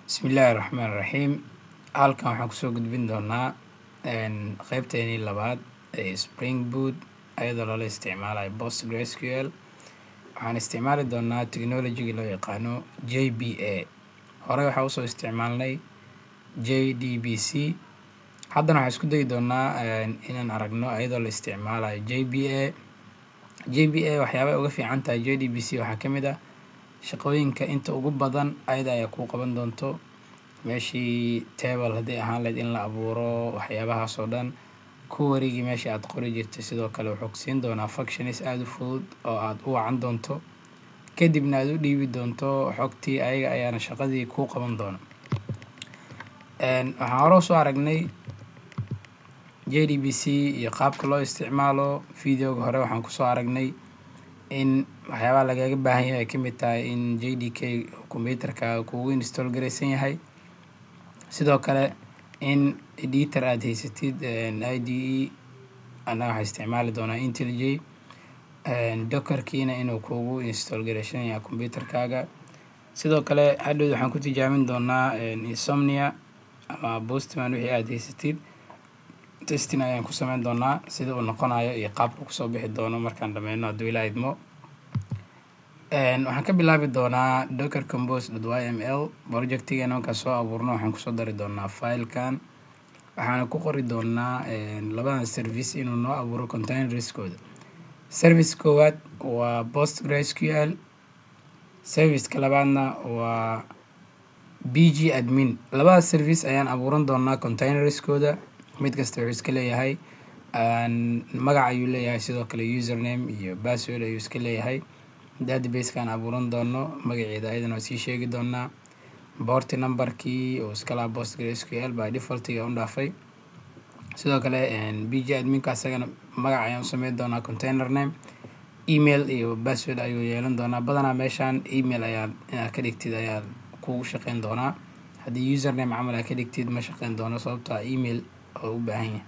Bismillaahi Raxmaani Raxiim. Halkan waxaan kusoo gudbin doonaa qaybteennii labaad ee Spring Boot ayadoo loola isticmaalayo PostgreSQL. Waxaan isticmaali doonaa technology loo yaqaano JBA. Horey waxaan usoo isticmaalnay JDBC. Haddana waxaan isku dayi doonaa inaan aragno ayadoo la isticmaalayo JBA. JBA waxyaabaha uga fiican tahay JDBC waxaa ka mid ah shaqooyinka inta ugu badan ayada ayaa kuu qaban doonto. meeshii table haddii ahaan lahayd in la abuuro waxyaabahaas oo dhan ku wareegi meeshii aad qori jirtay. Sidoo kale wuxuu siin doonaa functions aad u fudud oo aad u wacan doonto, kadibna aad u dhiibi doonto xogtii ayaga ayaana shaqadii kuu qaban doona. Waxaan hore usoo aragnay JDBC iyo qaabka loo isticmaalo. Videoga hore waxaan kusoo aragnay in waxyaabaha lagaga baahan yahay ay ka mid tahay in JDK computerka kugu install garaysan yahay. Sidoo kale in editor aad haysatid IDE. Annaga waxaan isticmaali doonaa IntelliJ. Dockerkiina inuu kugu install garaysan yahay computerkaaga. Sidoo kale hadhow waxaan ku tijaabin doonaa Insomnia ama Postman wixii aad haysatid. Testing ayaan ku samayn doonaa sida uu noqonayo iyo qaabka kusoo bixi doono markaan dhameyno hadduu Ilaahay idmo. Waxaan ka bilaabi doonaa docker compose.yml projectigeena. Markaan soo abuurno waxaan kusoo dari doonaa filekan. Waxaana ku qori doonaa labadan service inuu noo abuuro containerskooda. Service koowaad waa PostgreSQL, serviceka labaadna waa pgadmin. labadaas service ayaan abuuran doonaa containerskooda. mid kasta wuxuu iska leeyahay magac ayuu leeyahay, sidoo kale username iyo password ayuu iska leeyahay. Databasekaan abuuran doono magaceeda ayadana waa sii sheegi doonaa. Port numberkii oo iska lahaa PostgreSQL by defaultiga u dhaafay. Sidoo kale pgadminka asagana magac ayaan u sameyn doonaa container name. Email iyo password ayuu yeelan doonaa. Badanaa meeshaan email ayaa inaad ka dhigtid ayaa kugu shaqeyn doonaa. haddii username camal aad ka dhigtid ma shaqeyn doono sababtoo ah email oo u baahan yahay.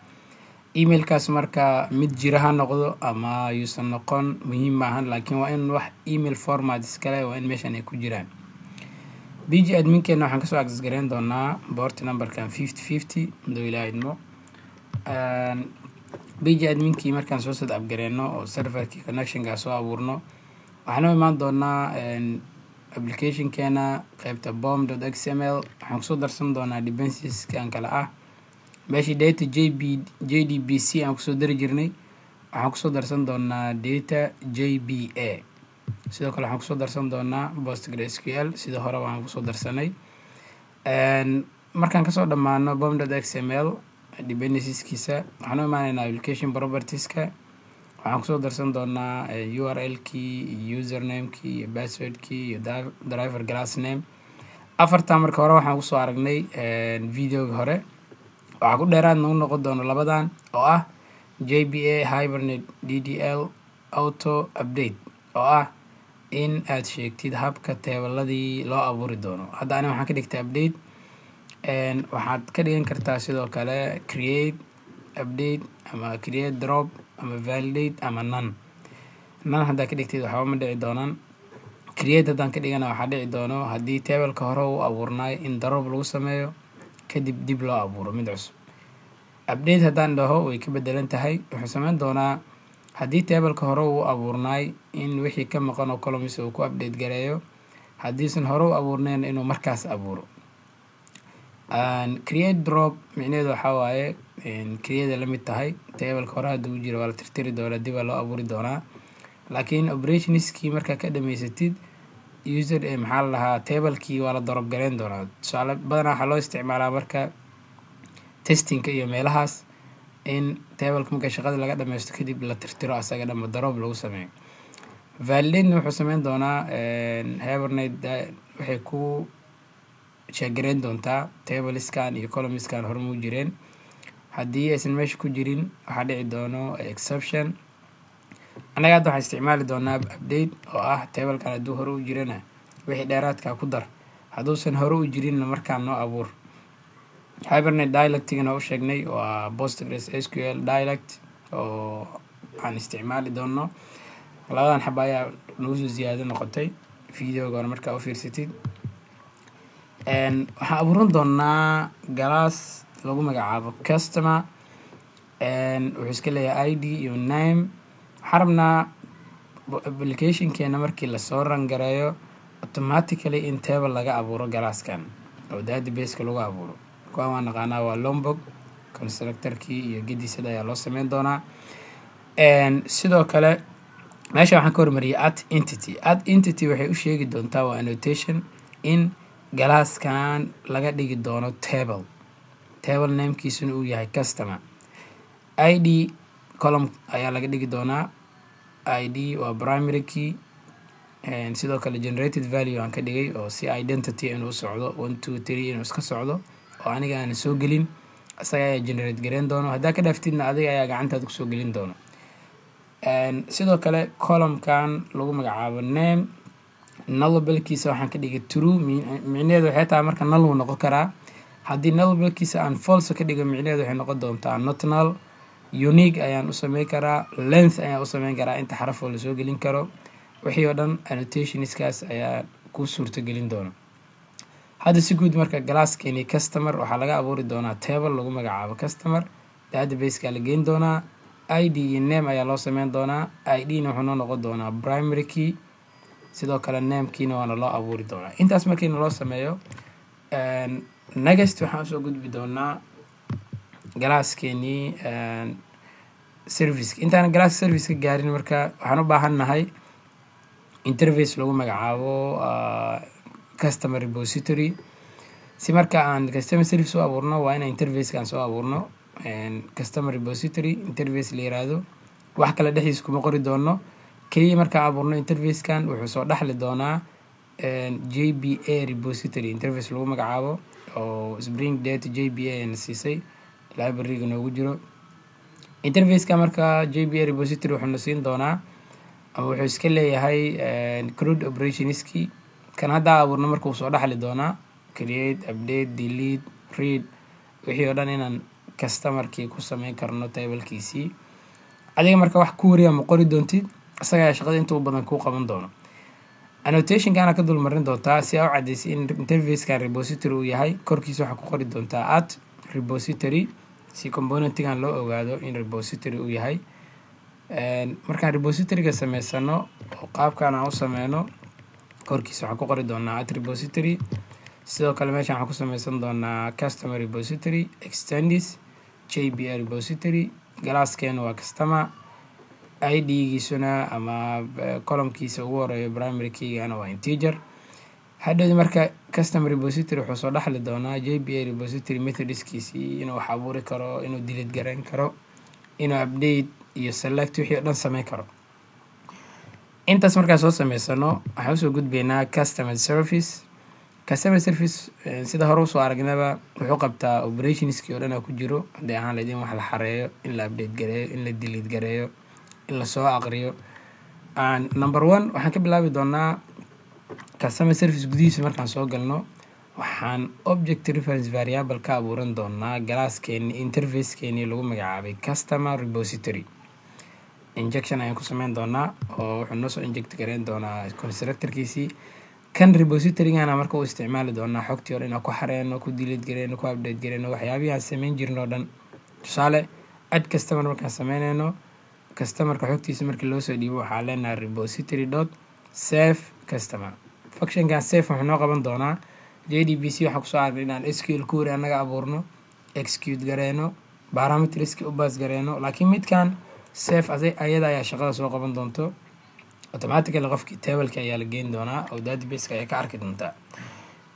Emailkaas marka mid jira ha noqdo ama yuusan noqon muhiim maahan, laakiin waa in wax email format iskale waa in meeshan ay ku jiraan. pgadminkeena waxaan kasoo access gareyn doonaa port numberkan 5050 hadduu Ilaahay idmo. pgadminkii markaan soo set up gareyno oo serverkii connectionka soo abuurno waxaan u imaan doonaa applicationkeena qaybta pom.xml. waxaan kusoo darsan doonaa dependencieskan kale ah meeshii data JDBC aan kusoo dari jirnay. waxaan kusoo darsan doonaa data JBA. sidoo kale waxaan kusoo darsan doonaa PostgreSQL sida hore waan kusoo darsanay. markaan kasoo dhammaano pom.xml dependencieskiisa waxaan u imaanaynaa application propertieska. waxaan kusoo darsan doonaa URL-kii, username-kii iyo password-kii iyo driver class name. afartaa marka hore waxaan kusoo aragnay videoga hore. waxaa ku dheeraadna u noqon doono labadan oo ah JBA Hibernate DDL auto update oo ah in aad sheegtid habka teebaladii loo abuuri doono. hadda aniga waxaan ka dhigtay update. waxaad ka dhigan kartaa sidoo kale create update ama create drop ama validate ama none. haddaa ka dhigtid waxba ma dhici doonaan. create haddaan ka dhigana waxaa dhici doono haddii tebalka hore u abuurnaay in drop lagu sameeyo kadib dib loo abuuro mid cusub. update haddaan dhaho way ka bedelan tahay. wuxuu sameyn doonaa haddii tebalka hore uu abuurnaay in wixii ka maqan oo columns uu ku update gareeyo, haddiisan hore u abuurnayn inuu markaas abuuro. create drop micnaheedu waxaa waaye create la mid tahay tebalka hore hadduu jiro waa la tirtiri doonaa, dib waa loo abuuri doonaa. laakiin operationskii markaa ka dhamaysatid maxaa la dhahaa tebalkii waa la drop gareyn doonaa. tusaale badanaa waxaa loo isticmaalaa marka testingka iyo meelahaas in tebalka marka shaqada laga dhameysto kadib la tirtiro asaga dhanba drop lagu sameeyo. validate wuxuu sameyn doonaa Hibernate waxay ku check gareyn doontaa tableskan iyo columnskan hore mu jireen. haddii aysan meesha ku jirin waxaa dhici doono exception. annaga hadda waxaan isticmaali doonaa update oo ah tablekan hadduu hore u jirana wixii dheeraadka ku dar, hadduusan hore u jirinna markaan noo abuur. Hibernate dialectigana u sheegnay waa PostgreSQL dialect oo aan isticmaali doono. labadan xaba ayaa nagu soo ziyaado noqotay videoga hore markaa u fiirsatid. waxaan abuuran doonaa galaas lagu magacaabo customer wuxuu iska leeyahay id iyo name. waxaan rabnaa applicationkeena markii lasoo rangareeyo automatically in table laga abuuro galaaskan oo databaseka lagu abuuro. kuwaan waan naqaanaa waa Lombok constructorkii iyo gedisada ayaa loo sameyn doonaa. sidoo kale meesha waxaan ka hormariyay add entity waxay u sheegi doontaa waa annotation in galaaskan laga dhigi doono table namekiisuna uu yahay customer. id column ayaa laga dhigi doonaa. id waa primary key. sidoo kale generated value aan ka dhigay oo si identity inuu socdo 1 2 3 inuu iska socdo oo aniga aan soo gelin asaga ayaa generate gareyn doono. haddaa ka dhaaftidna adiga ayaa gacantaada kusoo gelin doono. sidoo kale columnkan lagu magacaabo name nullablekiisa waxaan ka dhigay true. micnaheedu waxay tahay marka null wuu noqon karaa. haddii nullablekiisa aan false ka dhigo micnaheedu waxay noqon doontaa not null. unique ayaan u sameyn karaa. length ayaan u sameyn karaa inta xaraf oo lasoo gelin karo. wixii oo dhan annotationskaas ayaa ku suurto gelin doona. hadda si guud marka galaaskeeni customer waxaa laga abuuri doonaa table lagu magacaabo customer. databaseka la geyn doonaa. id iyo name ayaa loo sameyn doonaa. id na wuxuu noo noqon doonaa primary key. sidoo kale namekiina waana loo abuuri doonaa. intaas markiina loo sameeyo next waxaan usoo gudbi doonaa galaaskeenii service. intaan galaas service ka gaarin marka waxaan u baahan nahay interface lagu magacaabo customer repository. si marka aan customer service u abuurno waa inaan interfacekan soo abuurno. customer repository interface la yiraahdo wax kale dhexdiisa kuma qori doono. kaliya markaan abuurno interfacekan wuxuu soo dhaxli doonaa jba repository interface lagu magacaabo oo spring data jba ayna siisay library-ga noogu jiro. interfacekan marka jba repository wuxuu na siin doonaa ama wuxuu iska leeyahay CRUD operationski. kan hadda abuurno markuu soo dhaxli doonaa create update delete read wixii oo dhan inaan customerkii ku sameyn karno tablekiisii. adiga marka wax ku wariya ma qori doontid asaga ayaa shaqada inta badan kuu qaban doono. annotationkana ka dul marin doontaa si aa u cadeysay in interfacekan repository uu yahay. korkiisa waxaa ku qori doontaa at repository si componentigan loo ogaado in repository uu yahay. markaan repositoryga sameysano oo qaabkan aan u sameyno korkiisa waxaan ku qori doonaa at repository. sidoo kale meeshaan waxaan ku sameysan doonaa customer repository extends jba repository. galaaskeena waa customer. id-giisuna ama columnkiisa ugu horeeyo primary keygana waa integer. hadhowdi marka customer repository wuxuu soo dhaxli doonaa jba repository methodskiisii inuu wax abuuri karo, inuu delete gareyn karo, inuu update iyo select wixii oo dhan sameyn karo. intaas markaan soo sameysano waxaan usoo gudbeynaa customer service. customer service sida hore usoo aragnaba wuxuu qabtaa operationskii oo dhan ku jiro. haddii ahaan lahayd in wax la xareeyo, in la update gareeyo, in la delete gareeyo, in lasoo aqriyo. number 1 waxaan ka bilaabi doonaa customer service gudihiisa. markaan soo galno waxaan object reference variable ka abuuran doonaa galaaskeeni interfacekeeni lagu magacaabay customer repository. injection ayaan ku sameyn doonaa oo wuxuu noo soo inject gareyn doonaa constructorkiisii. kan repository-gana marka uu isticmaali doonaa xogtii hore inaan ku xareeno, ku delete gareeno, ku update gareeno, waxyaabihii aan sameyn jirno dhan. tusaale add customer markaan sameynayno customerka xogtiisa markii loo soo dhiibo waxaa leenahay repository.save customer. functionkan save wuxuu noo qaban doonaa jdbc. waxaan kusoo aragnay inaan sql query anaga abuurno, execute gareeno, parameterski u baas gareeno. laakiin midkan save ayada ayaa shaqada soo qaban doonto. automatically qofkii tableka ayaa la geyn doonaa oo databaseka ayaa ka arki doontaa.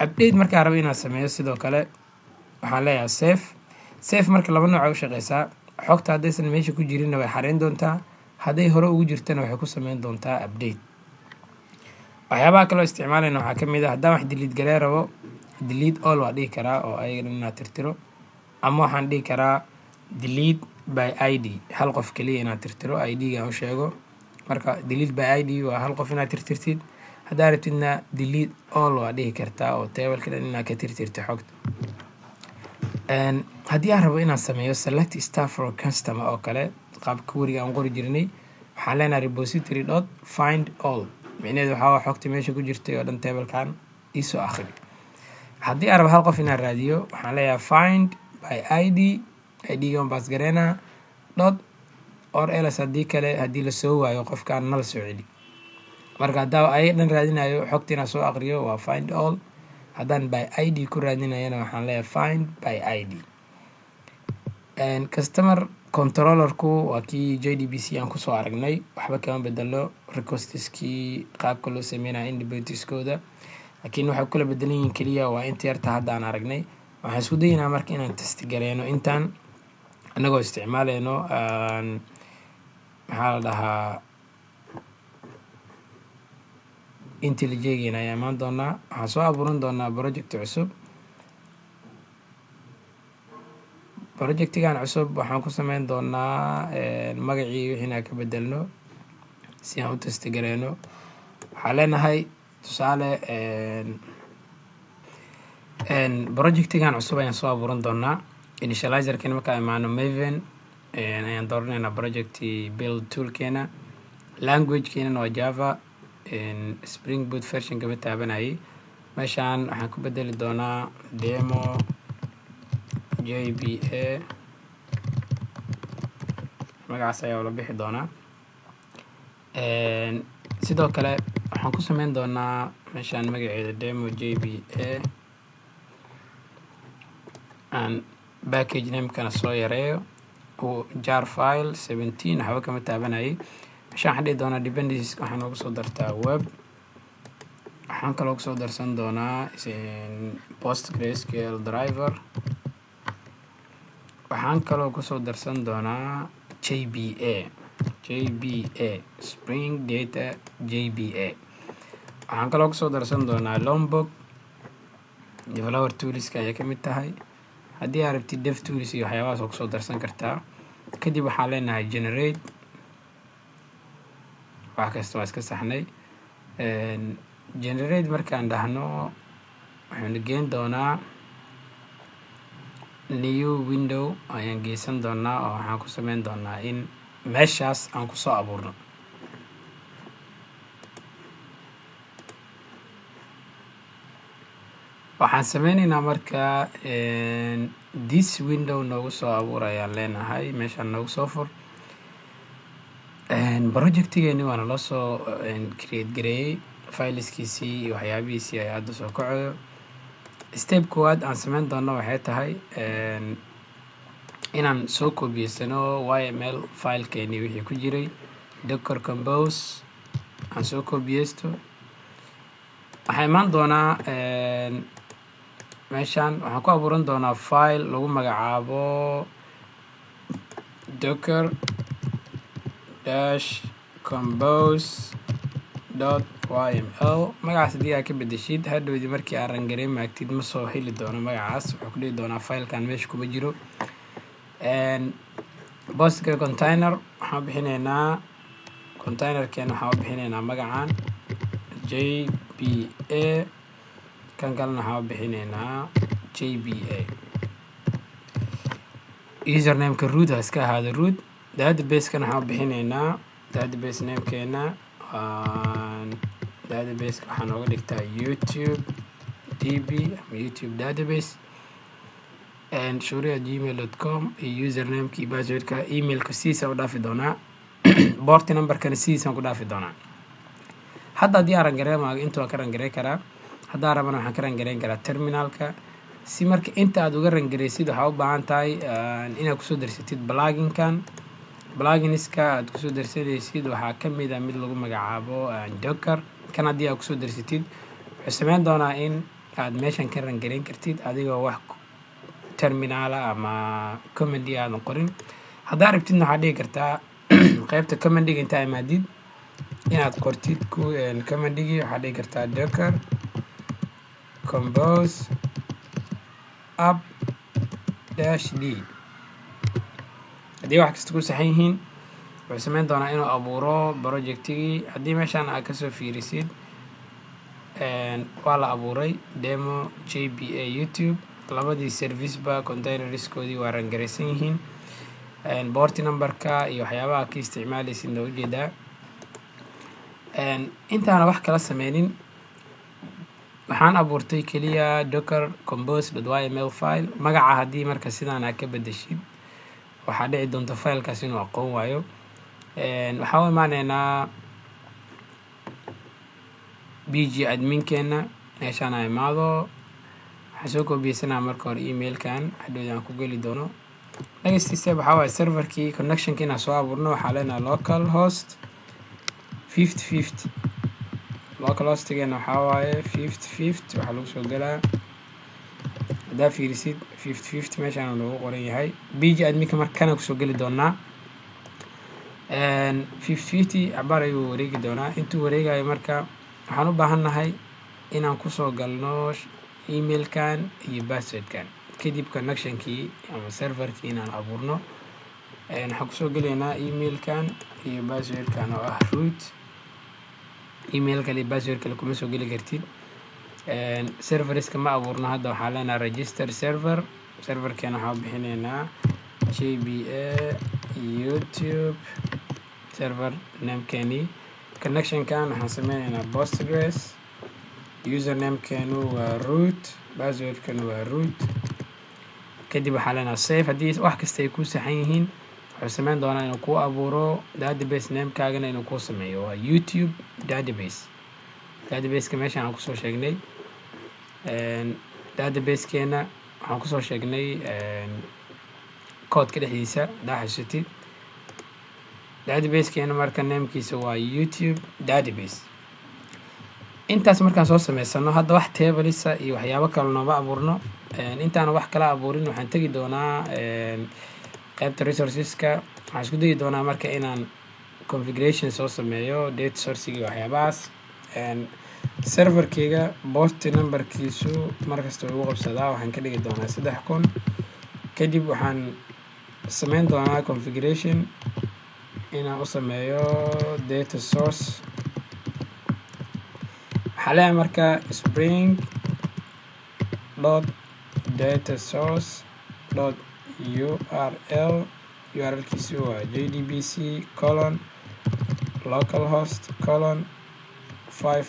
update markaa rabo inaan sameeyo sidoo kale waxaan leeyahay save marka laba nooc u shaqeysaa. xogta haddaysan meesha ku jirinna way xareyn doontaa. hadday hore ugu jirtana waxay ku sameyn doontaa update. waxyaabaha kaloo isticmaalayna waxaa ka mid ah haddaan wax delete garee rabo delete all waa dhihi karaa oo ayaga inaa tirtiro, ama waxaan dhihi karaa delete by id hal qof kaliya inaad tirtiro id-ga aan u sheego. marka delete by id waa hal qof inaad tirtirtid. haddaa rabtidna delete all waa dhihi kartaa oo tableka dhan inaad ka tirtirto xogta. haddii aan rabo inaan sameeyo select star for customer oo kale qaabka weriga aan qori jirnay waxaan leenahay repository.find all. micnaheedu waxaa xogta meesha ku jirtay oo dhan tablekan isoo akhri. haddii aan rabo hal qof inaan raadiyo waxaan leeyahay find by id id-gan baas gareynaa dot or else haddii lasoo waayo qofkaan nala soo celi. marka haddaa ayaga dhan raadinayo xogta inaan soo aqriyo waa find all, haddaan by id ku raadinayana waxaan leeyahay find by id. customer controllerku waa kii JDBC aan kusoo aragnay, waxba kama bedelo requestiskii qaabka loo sameynaya independentiskooda, laakiin waxay kula bedelan yihiin keliya waa inta yarta hadda aan aragnay. waxaan isku daynaa marka inaan test gareyno intaan anagoo isticmaaleyno maxaa la dhahaa IntelliJ-geena ayaa imaan doonaa. waxaan soo abuuran doonaa project cusub. projectigan cusub waxaan ku sameyn doonaa magacii wixiina ka bedelno si aan u test gareyno. waxaan leenahay tusaale projectigan cusub ayaan soo abuuran doonaa. initializerkan markaa imaano Maven ayaan dooraneynaa project build toolkeena. languagekeena waa Java. Spring Boot version kama taabanayay. meeshaan waxaan ku bedeli doonaa demo JBA, magacaas ayaa la bixi doonaa. sidoo kale waxaan ku sameyn doonaa meeshaan magaceeda demo JBA and package name-kana soo yareeyo jar file 17 waxba kama taabanayay. meeshaan waxaan dhihi doonaa dependencies waxaan ugu soo dartaa web. waxaan kaloo kusoo darsan doonaa PostgreSQL driver. waxaan kaloo kusoo darsan doonaa JBA Spring Data JBA. waxaan kaloo kusoo darsan doonaa Lombok developer toolska ayay kamid tahay. haddii aad rabtid dev tools iyo waxyaabahaas oo kusoo darsan kartaa. kadib waxaan leenahay generate. wax kasta waa iska saxnay. generate markaan dhahno waxaanu geen doonaa new window ayaan geysan doonaa oo waxaan ku sameyn doonaa in meeshaas aan kusoo abuurno. waxaan sameyneynaa marka this window noogu soo abuur ayaan leenahay. meeshaan noogu soo fur. projectigeeni waana loo soo create gareeyey fileskiisii iyo waxyaabihiisii ay hadda soo kacayo. step koowaad aan sameyn doono waxay tahay inaan soo kobiyeysano YML filekeeni wixii ku jiray docker compose aan soo kobiyeysto. waxaa imaan doonaa meeshaan waxaan ku abuuran doonaa file lagu magacaabo docker -compose.yml. magacaas haddii aad ka bedeshid hadhowdii markii aad rangareyn maagtid ma soo heli doono magacaas. wuxuu ku dhihi doonaa filekan meesha kuma jiro. postgre container waxaan bixineynaa containerkeena waxaan u bixineynaa magacan JBA. kan kalena waxaan u bixineynaa JBA. usernameka root ha iska ahaado root. database-kana waxaan u bixineynaa database namekeena database-ka waxaan ooga dhigtaa YouTube DB ama YouTube database. shuria@gmail.com iyo usernameka iyo passwordka. emailka sidiisa u dhaafi doonaa. boorti numberkana sidiisaan ku dhaafi doonaa. hadda haddii aan rangareemaayo inta waan ka rangarey karaa. haddaan rabana waxaan ka rangareyn karaa terminalka. si marka inta aad uga rangareysid waxaa u baahan tahay inaad kusoo darsatid pluginska aad kusoo darsanaysid. waxaa kamid ah mid lagu magacaabo docker. kan haddii aad kusoo darsatid wuxuu sameyn doonaa in aad meeshan ka rangareyn kartid adigoo wax terminala ama command aadan qorin. haddaa rabtidna waxaad dhihi kartaa qaybta commandiga intaa imaadid inaad qortid commandigi. waxaad dhihi kartaa docker compose up-d. haddii wax kasta ku saxan yihiin wuxuu sameyn doonaa inuu abuuro projectigii. haddii meeshaan aad kasoo fiirisid waa la abuuray demo JBA YouTube. labadii serviceba containerskoodii waa rangareysan yihiin. boorti numberka iyo waxyaabaha ka isticmaaleysid noo ujeedaa. intaana wax kala sameynin waxaan abuurtay keliya docker compose.yml file. magaca haddii marka sidaan aad ka bedeshid waxaa dhici doonta filekaas inuu aqoon waayo. waxaa u imaaneynaa bg adminkeena, meeshaan aan imaado waxaan soo koobiyeysanaa marka hore emailkan hadhow aan ku geli doono. next step waxaa waaye serverkii connectionka inaan soo abuurno. waxaa leenahay localhost 5050. localhostigeena waxaa waaye 5050. waxaa lagu soo galaa haddaa fiirisid 5050 meeshaan loogu qoran yahay. bg adminka markana kusoo geli doonaa 5050 cabaar ayuu wareegi doonaa. intuu wareegayo marka waxaan u baahannahay inaan kusoo galno emailkan iyo passwordkan, kadib connectionkii ama serverkii inaan abuurno. waxaan kusoo gelaynaa emailkan iyo passwordkan oo ah root. email kale iyo password kale kuma soo geli kartid. serveriska ma abuurno hadda. waxaa leenahay register server. serverkeena waxaa bixinaynaa jba youtube server namekeeni. connectionkan waxaan sameynaynaa postgres. usernamekeenu waa root, passwordkanu waa root. kadib waxaa leenahay save. haddii wax kasta ay ku saxan yihiin wuxuu sameyn doonaa inuu kuu abuuro database namekaagana inuu kuu sameeyo waa youtube database. databaseka meeshaan aan kusoo sheegnay databasekeena waxaan kusoo sheegnay koodka dhexdiisa haddaa xasuusatid. databasekeena marka namekiisa waa youtube database. intaas markaan soo sameysano hadda wax tablesa iyo waxyaabo kale nooma abuurno. intaan wax kala abuurin waxaan tegi doonaa qaybta resourceska. waxaan isku dayi doonaa marka inaan configuration soo sameeyo data sourcigi waxyaabahaas. serverkeyga port numberkiisu markasta ugu qabsadaa. waxaan ka dhigi doonaa 3000. kadib waxaan sameyn doonaa configuration inaan u sameeyo data source. waxaa leeyahay marka spring data source url. urlkiisu waa jdbc localhost 5.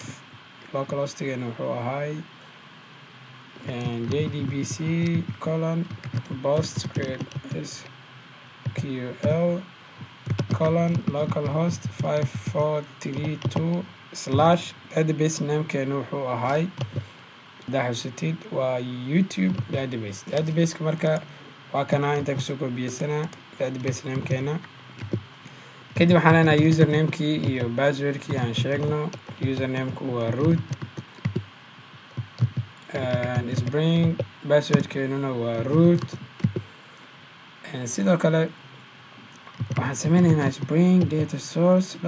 localhostigeena wuxuu ahay jdbc postgresql localhost 5432 / database namekeenu wuxuu ahay haddaa xusatid waa youtube database. databaseka marka waa kana intaan kusoo koobiyeysanaa database namekeena. kadib waxaan leenahay usernamekii iyo passwordkii aan sheegno. usernameku waa root spring. passwordkeenuna waa root. sidoo kale waxaan sameynaynaa spring data source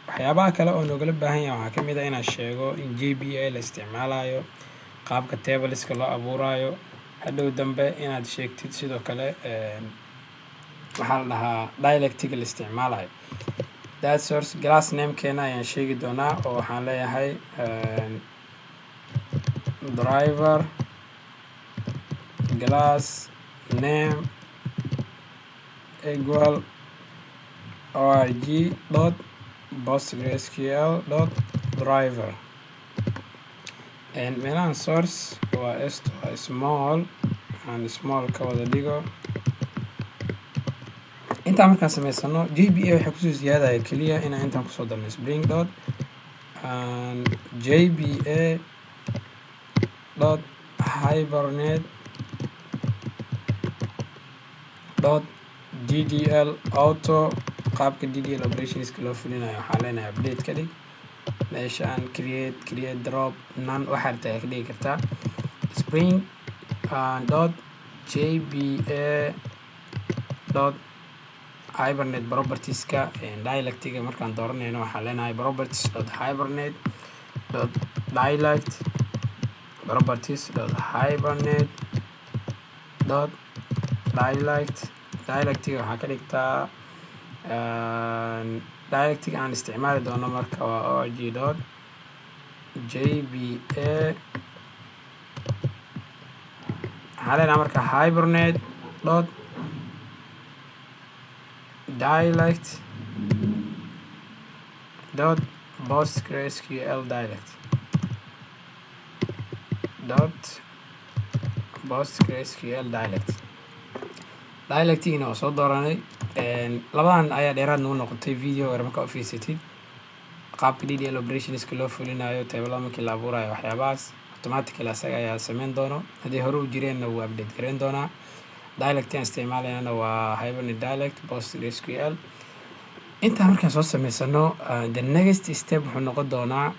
waxyaabaha kale oo noogala baahan yahay waxaa kamid ah inaan sheego in jba la isticmaalayo, qaabka tableska loo abuurayo. hadhow dambe inaad sheegtid sidoo kale waxaa la dhahaa dialectiga la isticmaalayo. data source class namekeena ayaan sheegi doonaa oo waxaan leeyahay driver class name equal org.postgresql.driver. meelahan source waa small. aan small ka wada dhigo. intaan markaan sameysano jba waxay kusoo siyaadaya keliya inaan intaan kusoo darno spring jba hibernate ddl auto. qaabka ddl operationska loo fulinayo waxaa leenahay update ka dhig. meeshaan create drop none waxaa rabtaa ka dhigi kartaa. spring jba hibernate propertieska dialectiga markaan dooranayno waxaa leenahay properties.hibernate dialect properties.hibernate dialect. dialectiga waxaa ka dhigtaa dialectiga aan isticmaali doono marka waa org.jba waxaa leenahay marka hibernate dialect dot postgresql dialect dot postgresql dialectiina oo soo dooranay labadan ayaa dheeraad noo noqotay video marka u fiirsatid qaabka DDL operationska loo fulinayo table markii la abuurayo waxyaabahaas automatically asaga ayaa sameyn doono haddii hore u jireenna wuu update gareyn doonaa dialect aan isticmaalayana waa Hibernate dialect postgresql inta markaan soo sameysano the next step wuxuu noqon doonaa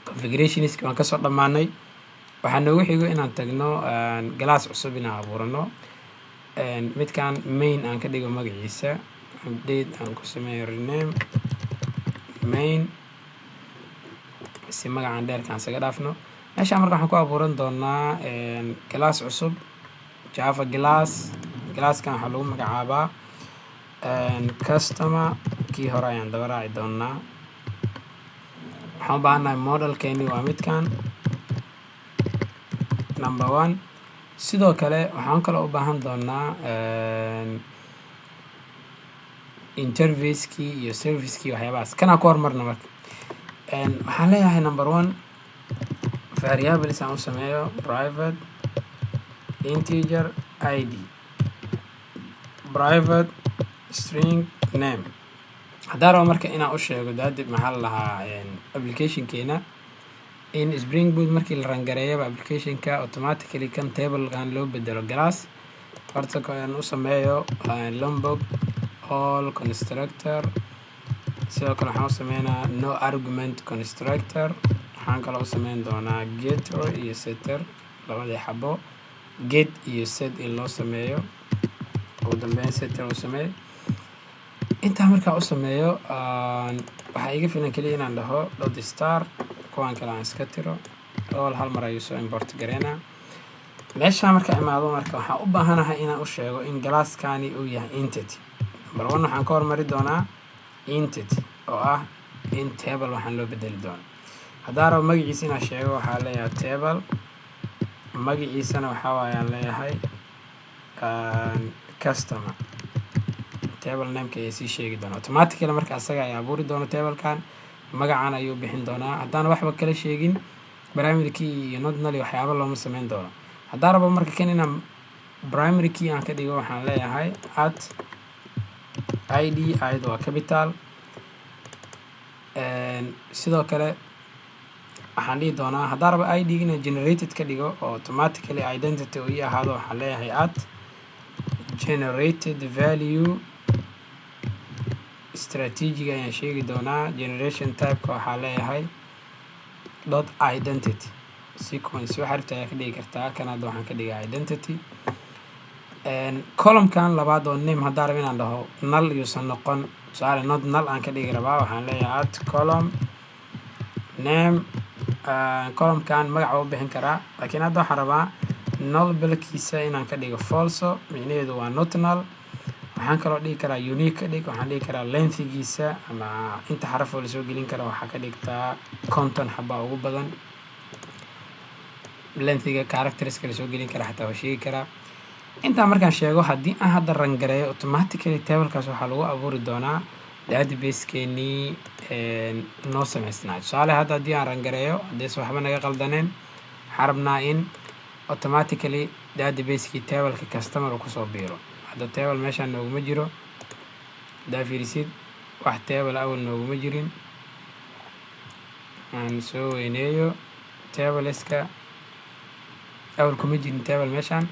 configurationska waan kasoo dhamaanay waxaa noogu xigo inaan tagno class cusub inaan abuurano midkaan main aan ka dhigo magaciisa update aan ku sameeyo rename main si magacaan dheerkaan isaga dhaafno meeshaan marka waxaan ku abuuran doonaa class cusub java classkan waxaa lagu magacaabaa customer kii hore ayaan daba raaci doonaa waxaan u baahannahay modelkeeni waa midkaan number 1 sidoo kale waxaan kaloo u baahan doonaa interfacekii iyo servicekii waxyaabahaas kanaa ku hormarna marka waxaan leeyahay number 1 variables aan u sameeyo private integer id private string name haddaan rabo marka inaan u sheego daadib maxaa la lahaa applicationkeena in Spring Boot markii la rangareeyo applicationka automatically kan tablekan loo bedelo class horta aan u sameeyo lombok all constructor sidoo kale waxaan u sameynaa no argument constructor waxaan kaloo u sameyn doonaa getter iyo setter labadii xabo get iyo set in loo sameeyo ugu dambeyn setter u sameeyo intaa markaa u sameeyo waxaa iga filan keliya inaan dhaho dot star kuwaan kale aan iska tiro all hal mar ayuu soo import gareynaa meeshaan marka imaado marka waxaan u baahanahay inaan u sheego in classkani uu yahay entity number 1 waxaan ka hormari doonaa entity oo ah in table waxaan loo bedeli doonaa haddaan rabo magaciisa inaan sheego waxaa leeyahay table magaciisana waxaa waayaan leeyahay customer table nameka ayaa sii sheegi doona automatically marka asaga ayaa abuuri doona tablekan magacaan ayuu bixin doonaa haddaan waxba kala sheegin primary key iyo not null waxyaabo looma sameyn doono haddaan rabo marka kan inaan primary key aan ka dhigo waxaan leeyahay at id id waa capital sidoo kale waxaan dhihi doonaa haddaan rabo id inaan generated ka dhigo oo automatically identity uu ii ahaado waxaan leeyahay at generated value strategic ayaan sheegi doonaa generation typeka waxaa leeyahay dot identity sequence waxa rabta ayaa ka dhigi kartaa kan hadda waxaan ka dhigaa identity columnkan labaad oo name haddaan rabo inaan dhaho null yuusan noqon tusaale not null aan ka dhigi rabaa waxaan leeyahay at column name columnkan magaca u bixin karaa laakiin hadda waxaan rabaa null balkiisa inaan ka dhigo falso micnaheedu waa not null waxaan kaloo dhigi karaa unique ka dhig waxaan dhigi karaa lengthigiisa ama inta xaraf oo lasoo gelin kara waxaa ka dhigtaa conton xaba ugu badan lengthiga characterska lasoo gelin kara xataa waa sheegi karaa intaa markaan sheego haddii aan hadda rangareeyo automatically tablekaas waxaa lagu abuuri doonaa database-keenii noo samaysnaa tusaale hadda haddii aan rangareeyo haddees waxba naga qaldaneen waxaan rabnaa in automatically database-kii tableka customer uu kusoo biiro hadda table meeshaan nooguma jiro haddaa fiirisid wax table awal nooguma jirin aan soo weyneeyo tableska awal kuma jirin table meeshaan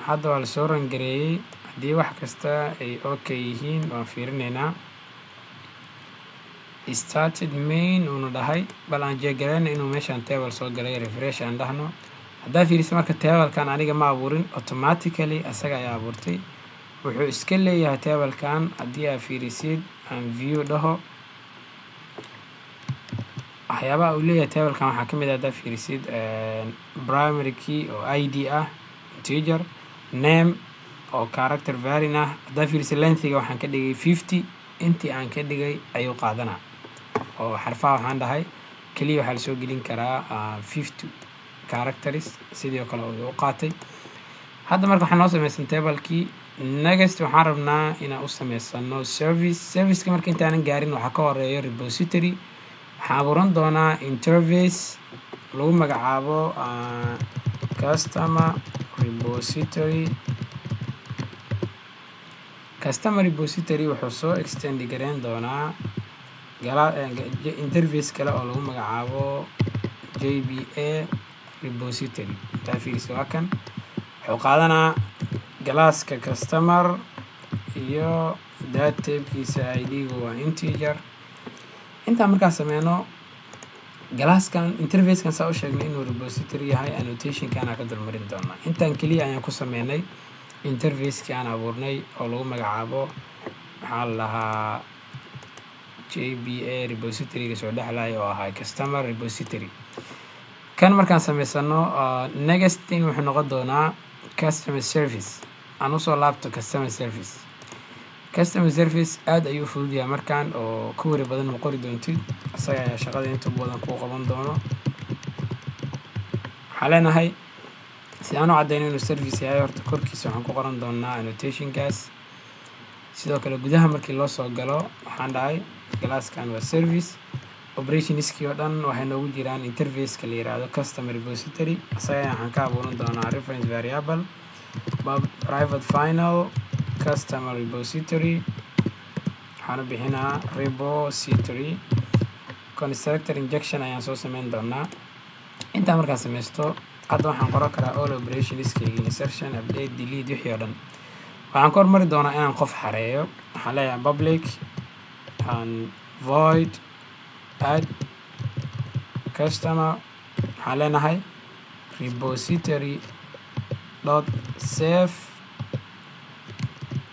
hadda waa lasoo rangareeyey haddii wax kasta ay okay yihiin waan fiirineynaa started main uuna dhahay bal aan jeegareyna inuu meeshaan table soo galay refresh aan dhahno haddaa fiirisid marka tablekan aniga ma abuurin automatically asaga ayaa abuurtay wuxuu iska leeyahay tablekan haddii aad fiirisid aan view dhaho waxyaabaha uu leeyahay tablekan waxaa kamid ah haddaa fiirisid primary key oo id ah integer name oo character variant ah haddaa fiirisid lengthiga waxaan ka dhigay 50 intii aan ka dhigay ayuu qaadanaa oo xarfaha waxaan dhahay keliya waxaa lasoo gelin karaa 50 characters sidoo kale uu qaatay hadda marka waxaan noo samaysan tablekii next waxaan rabnaa inaan u sameysano serviceka marka intaanan gaarin waxaa ka horeeyo repository. waxaan abuuran doonaa interface lagu magacaabo customer repository wuxuu soo extend gareyn doonaa interface kale oo lagu magacaabo JBA repository. intaa fiirisa waa kan wuxuu qaadanaa galaaska customer iyo data typekiisa ID-gu waa integer. intaa markaan sameyno galaaskan interfacekan saa u sheegnay inuu repository yahay annotationkan aan ka dulmarin doonaa. intaan keliya ayaan ku sameynay interfaceki aan abuurnay oo lagu magacaabo maxaa la lahaa JBA repositoryga soo dhexlaya oo ahaa customer repository. kan markaan sameysano next thing wuxuu noqon doonaa customer service. aan usoo laabto customer service aad ayuu fudud yahay markaan oo ku wari badan ma qori doontid, isaga ayaa shaqada inta badan kuu qaban doono. waxaan leenahay si aan u caddeyno inuu service yahay horta korkiisa waxaan ku qoran doonaa annotationkaas. sidoo kale gudaha markii loo soo galo waxaan dhahay galaaskan waa service. operationskii oo dhan waxay noogu jiraan interfaceka la yiraahdo customer repository. isaga waxaan ka abuuran doonaa reference variable private final customer repository. waxaan u bixinaa repository. constructor injection ayaan soo sameyn doonaa. intaa markaan sameysto hadda waxaan qoran karaa all operationskeyga insertion update delete wixii oo dhan. waxaan ka hormari doonaa inaan qof xareeyo. waxaan leeyahay public void add customer. waxaan leenahay repository dot save.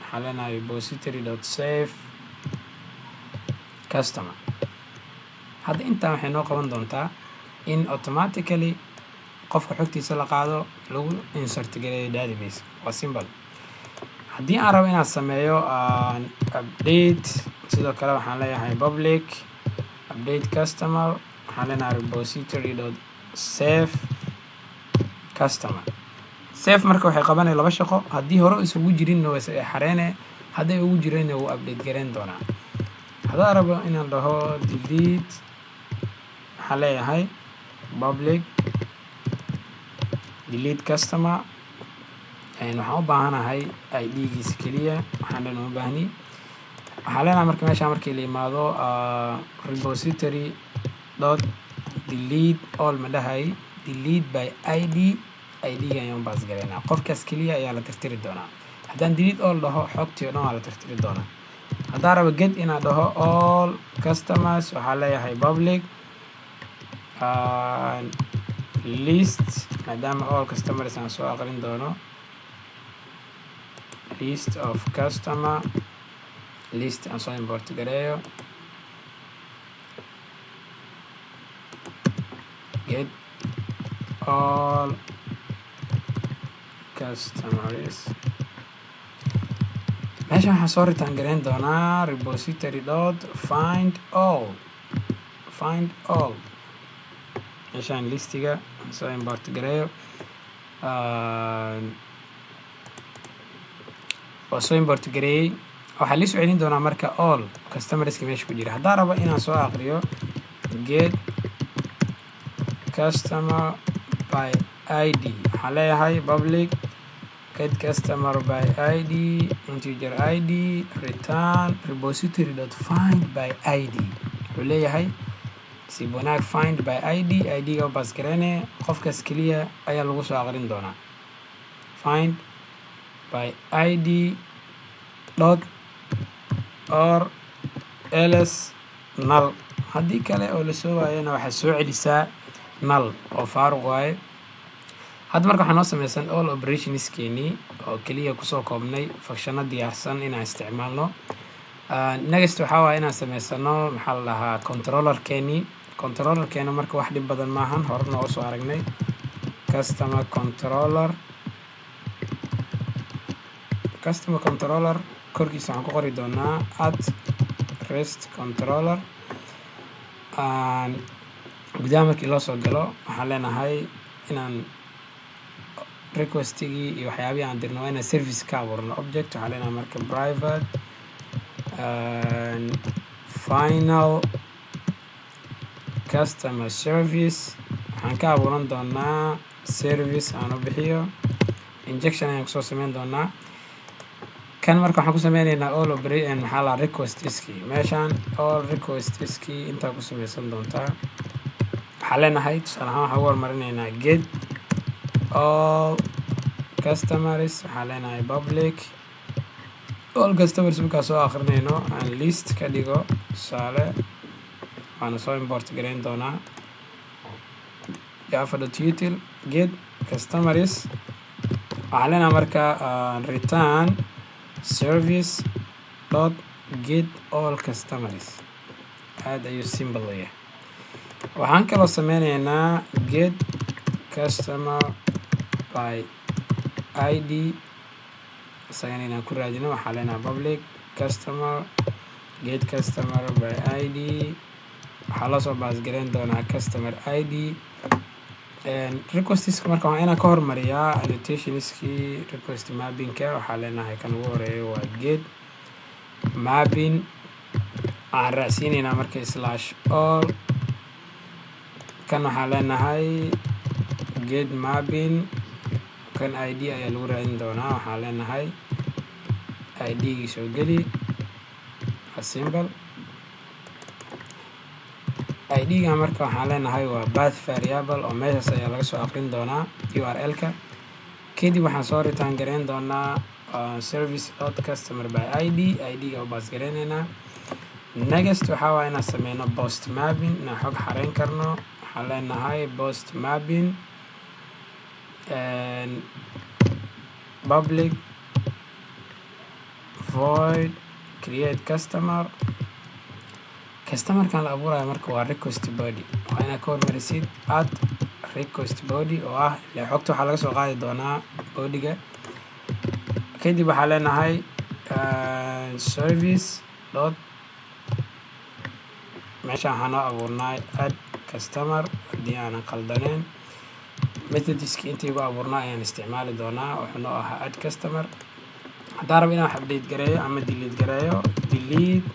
waxaan leenahay repository dot save customer. hadda intaa waxay noo qaban doontaa in automatically qofka xogtiisa la qaado lagu insert gareeyo database. waa simple. haddii aan rabo inaan sameeyo update sidoo kale waxaan leeyahay public update customer. waxaan leenahay repository dot save customer. save marka waxay qabanaya laba shaqo. haddii hore isugu jirinna waa xareene, hadday ugu jirayna wuu update gareyn doonaa. haddaan rabo inaan dhaho delete waxaan leeyahay public delete customer. waxaan u baahanahay ID-giisa keliya, waxaan dhan uma baahni. waxaan leenahay marka meeshaan markii la yimaado repository dot delete all ma dhahay delete by ID-ga ayaan u baas galeynaa. qofkaas keliya ayaa la tirtiri doonaa. haddaan delete all dhaho xogtii oo dhan waa la tirtiri doonaa. haddaan rabo get inaan dhaho all customers waxaan leeyahay public list maadaama all customers aan soo aqrin doono list of customer list aan soo import gareeyo get all customers. meesha waxaan soo return gareyn doonaa repository dot find all meeshaan listiga soo import gareeyo waa soo import gareeyey. waxaa lii soo celin doonaa marka all customerska meesha ku jira. haddaan rabo inaan soo aqriyo get customer by ID waxaan leeyahay public get customer by ID integer ID return repository dot find by ID. wuxuu leeyahay si wanaag find by ID-ga baas gareyne qofkaas keliya ayaa lagu soo aqrin doonaa. find by ID dot or ls null. haddii kale oo lasoo waayana waxaa soo celisaa null oo faaruq waaye. hadda marka waxaa noo sameysan all operationskeenii oo keliya kusoo koobnay functiono diyaarsan inaan isticmaalno. next waxaa waaye inaan sameysano maxaa la dhahaa controllerkeena marka wax dhib badan maahan, hore nooga soo aragnay. customer controller korkiisa waxaan ku qori doonaa at rest controller. gudaha markii loo soo galo waxaan leenahay inaan requestigii iyo waxyaabihii aan dirno waa inaan service ka abuurno object waxaa leenahay marka private final customer service waxaan ka abuuran doonaa service aan u bixiyo injection ayaan kusoo sameyn doonaa kan marka waxaan ku sameynaynaa all operate maxaa la requestiskii meeshaan all requestiskii intaa ku sameysan doontaa waxaa leenahay tusaale ahaan waxaan ugu hormarinaynaa get all customers waxaa leenahay public all customers markaa soo akrinayno aan list ka dhigo tusaale waana soo import gareyn doonaa java.util get customers waxaa leenahay marka return service dot get all customers aad ayuu simple u yahay waxaan kaloo sameynaynaa get customer by id isagana inaan ku raadino waxaa leenahay public customer get customer by id waxaa loo soo baasgareyn doonaa customer id requestiska marka waa inaan ka hormariyaa annotationskii request mappingka waxaa leenahay kan ugu horeeyo waa get mapping waxaan raacsiinaynaa marka slash all kan waxaa leenahay get mapping kan id ayaa lagu raadin doonaa waxaa leenahay id-gii soo geli simple id-ga marka waxaan leenahay waa path variable oo meeshaas ayaa laga soo aqrin doonaa url-ka kadib waxaan soo return gareyn doonaa service dot customer by id-ga u baas gareynaynaa next waxaa waa inaan sameyno post mapping inaan xog xareyn karno waxaan leenahay post mapping public void create customerkan la abuurayo marka waa request body waa inaad ka hormarisid add request body oo ah ile xogta waxaa laga soo qaadi doonaa bodyga kadib waxaa leenahay service dot meesha waxaa noo abuurnay add customer haddii aanan qaldaneen methodski intii ugu abuurnaa ayaan isticmaali doonaa wuxuu noo ahaa add customer haddaan rabo inaan wax update gareeyo ama delete gareeyo delete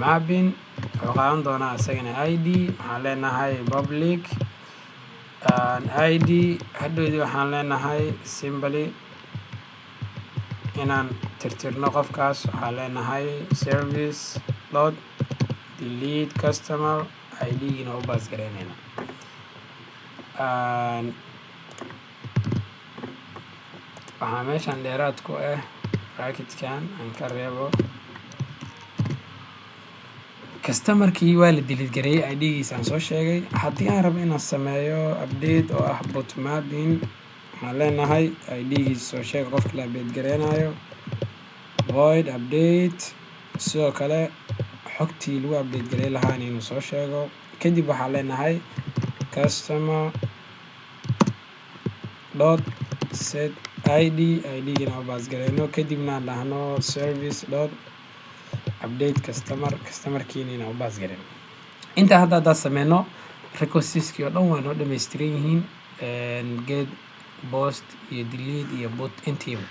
mapping wuxuu qaadan doonaa isagana id waxaan leenahay public id hadhowdii waxaan leenahay simply inaan tirtirno qofkaas waxaan leenahay service dot delete customer id-giina u baas gareynayna waxaa meeshan dheeraad ku ah bracketkan aan ka reebo customerkii waa la delete gareeyay id-giisa aan soo sheegay haddii aan rabo inaan sameeyo update oo ah bot mapping waxaan leenahay id-giisa soo sheega qofka la update gareynayo void update sidoo kale xogtii lagu update garey lahaan inuu soo sheego kadib waxaan leenahay customer dot set id-giina u baas gareyno kadibna aan dhahno service dot update customerkiina inaan u baas gareyno intaa haddaan sameyno requestiskii oo dhan waa noo dhammaystiran yihiin get post iyo delete iyo bot intiiba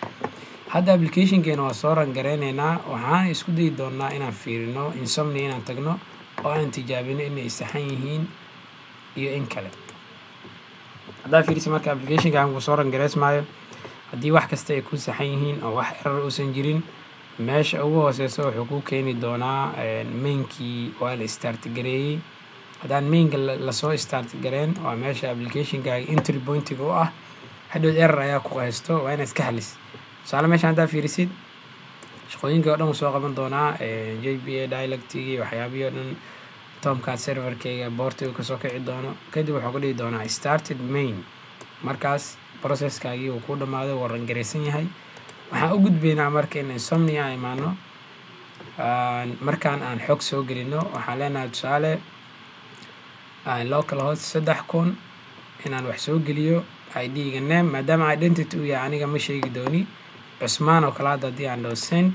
hadda applicationkeena waa soo ran gareyneynaa waxaan isku dayi doonaa inaan fiirino insomnia inaan tagno oo aan tijaabino inay saxan yihiin iyo in kale haddaa fiirisa marka applicationka aan ku soo ran gareysmaayo haddii wax kasta ay ku saxan yihiin oo wax error uusan jirin meesha ugu hooseysa wuxuu ku keeni doonaa mainkii waa la start gareeyey haddaan mainka lasoo start gareen waa meesha applicationkaaga entry pointiga u ah hadhow error ayaa ku haysto waa inaad iska halis tusaale meesha haddaa fiirisid shaqooyinkii oo dhan uu soo qaban doonaa jba dialectigii waxyaabihii oo dhan tomcad serverkeyga boortiga kasoo kici doono kadib wuxuu ka dhigi doonaa started main markaas processkaagii uu ku dhammaaday wuu rangareysan yahay waxaan u gudbaynaa marka in insomnia aan imaano markaan aan xog soo gelino waxaan leenahay tusaale local host 3000 inaan wax soo geliyo id-ga name maadaama identity uu yahay aniga ma sheegi dooni cusmaan oo kale hadda haddii aan dhaho send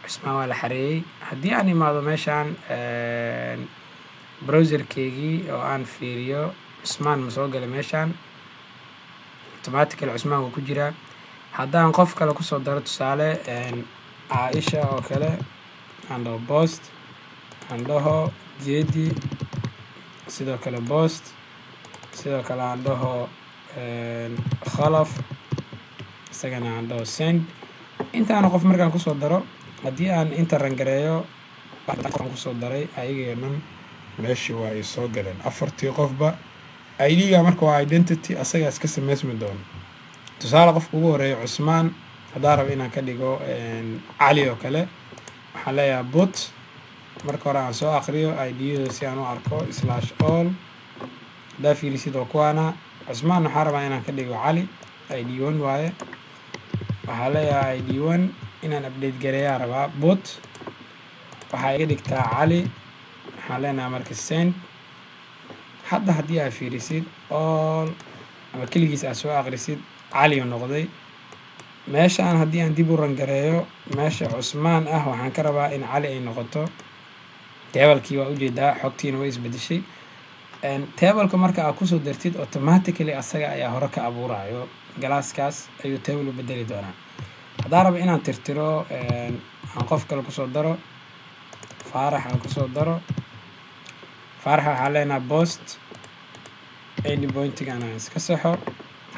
cusmaan waa la xareeyey haddii aan imaado meeshaan browserkeygii oo aan fiiriyo cusmaan ma soo gala meeshaan automatically cusmaan wuu ku jiraa. haddaan qof kale kusoo daro tusaale caaisha oo kale aan dhaho post aan dhaho jeedi sidoo kale post sidoo kale aan dhaho khalaf isagana aan dhaho send. intaana qof markaan kusoo daro haddii aan inta rangareeyo waxaan kusoo daray ayagii dhan meeshii waa ay soo galeen afartii qofba. ID-ga marka waa identity asaga iska samaysmi doono. tusaale qofka ugu horeeya cusmaan haddaan rabo inaan ka dhigo cali oo kale waxaan leeyahay bot marka hore aan soo aqriyo ID-yada si aan u arko /all. haddaa fiirisid oo kuwaana cusmaan waxaan rabaa inaan ka dhigo cali ID1 waaye. waxaa leeyahay ID1 inaan update gareeyaa rabaa bot waxaa iga dhigtaa cali. waxaan leenahay marka send. hadda haddii aad fiirisid all ama keligiis aad soo aqrisid cali noqday. meeshaan haddii aan dib u rangareeyo meesha cusmaan ah waxaan ka rabaa in cali ay noqoto. teebalkii waa ujeedaa xogtiina way isbedeshay. teebalka marka aad kusoo dartid automatically asaga ayaa hore ka abuurayo galaaskaas ayuu teebal u bedeli doonaa. haddaan rabo inaan tirtiro aan qof kale kusoo daro faarax aan kusoo daro faarax waxaa leenahay post end pointigan aan iska saxo.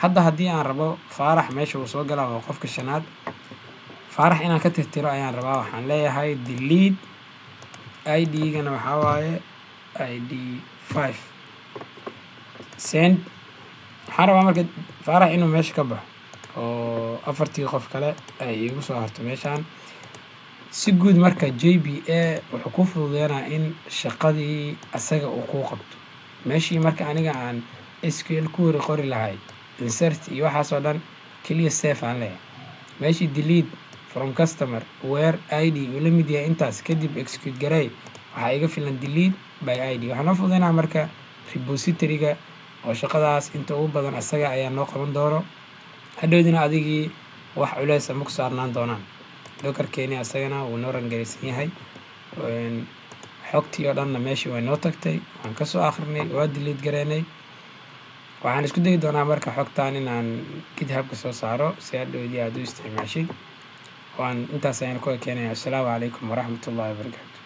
hadda haddii aan rabo faarax meesha uu soo galaa waa qofka shanaad. faarax inaan ka tirtiro ayaan rabaa waxaan leeyahay delete. ID-gana waxaa waaye ID5 send. waxaan rabaa marka faarax inuu meesha ka baxo oo afartii qof kale ay igu soo harto meeshaan. si guud marka JPA wuxuu ku fududeynaa in shaqadii asaga uu ku qabto. meeshii marka aniga aan SQL ku qori lahay insert iyo waxaas oo dhan kaliya save aan leeyahay. meeshii delete from customer where ID uu la mid yahay intaas kadib execute garay waxaa iga filan delete by ID. waxaan noo fududeynaa marka repository-ga oo shaqadaas inta ugu badan asaga ayaa noo qaban doono. hadhowdina adigii wax culeys ama ku saarnaan doonaan. dockerkeeni asagana wuu noo rangaraysan yahay. xogtii oo dhanna meeshii way noo tagtay waan ka soo akhrinay waa delete gareynay. waxaan isku dayi doonaa marka xogtaan inaan GitHub ka soo saaro si hadhowdii aad u isticmaashid. waan intaas ayaan ku keenayaa. assalaamu calaykum waraxmatullaahi wabarakaatu.